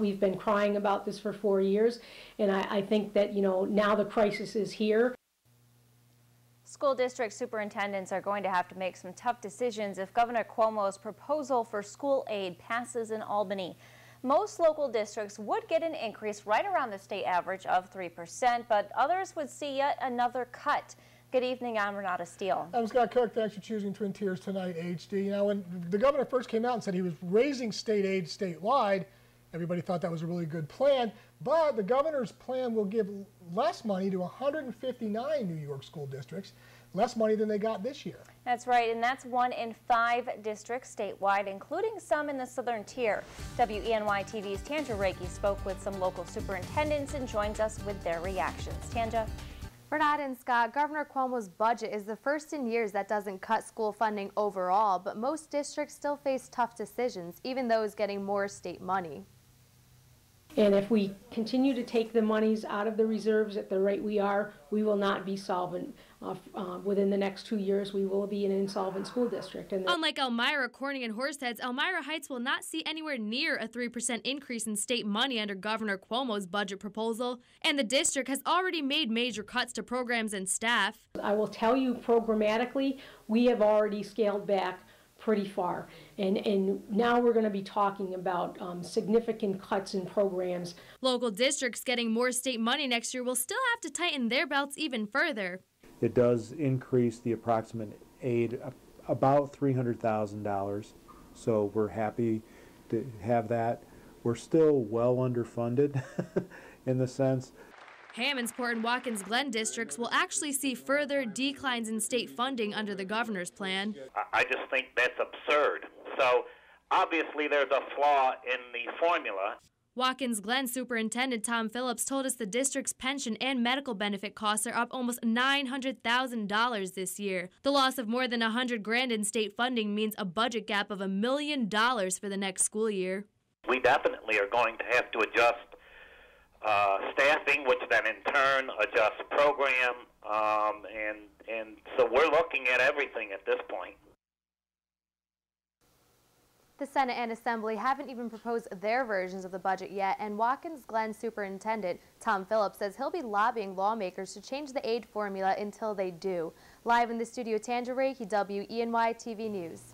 We've been crying about this for 4 years, and I think that, now the crisis is here. School district superintendents are going to have to make some tough decisions if Governor Cuomo's proposal for school aid passes in Albany. Most local districts would get an increase right around the state average of 3%, but others would see yet another cut. Good evening, I'm Renata Steele. I'm Scott Cook. Thanks for choosing Twin Tiers tonight, HD. When the governor first came out and said he was raising state aid statewide, everybody thought that was a really good plan, but the governor's plan will give less money to 159 New York school districts, less money than they got this year. That's right, and that's 1 in 5 districts statewide, including some in the southern tier. WENY-TV's Tanja Rekhi spoke with some local superintendents and joins us with their reactions. Tanja? Bernard and Scott, Governor Cuomo's budget is the first in years that doesn't cut school funding overall, but most districts still face tough decisions, even those getting more state money. And if we continue to take the monies out of the reserves at the rate we are, we will not be solvent. Within the next 2 years, we will be an insolvent school district. And unlike Elmira, Corning, and Horseheads, Elmira Heights will not see anywhere near a 3% increase in state money under Governor Cuomo's budget proposal, and the district has already made major cuts to programs and staff. I will tell you, programmatically, we have already scaled back pretty far, and now we're going to be talking about significant cuts in programs. Local districts getting more state money next year will still have to tighten their belts even further. It does increase the approximate aid about $300,000, so we're happy to have that. We're still well underfunded in the sense. Hammondsport and Watkins Glen districts will actually see further declines in state funding under the governor's plan. I just think that's absurd. So obviously there's a flaw in the formula. Watkins Glen Superintendent Tom Phillips told us the district's pension and medical benefit costs are up almost $900,000 this year. The loss of more than $100,000 in state funding means a budget gap of $1 million for the next school year. We definitely are going to have to adjust staffing, which then in turn adjusts program, and so we're looking at everything at this point. The Senate and Assembly haven't even proposed their versions of the budget yet, and Watkins Glen Superintendent Tom Phillips says he'll be lobbying lawmakers to change the aid formula until they do. Live in the studio, Tanja Rekhi, WENY-TV News.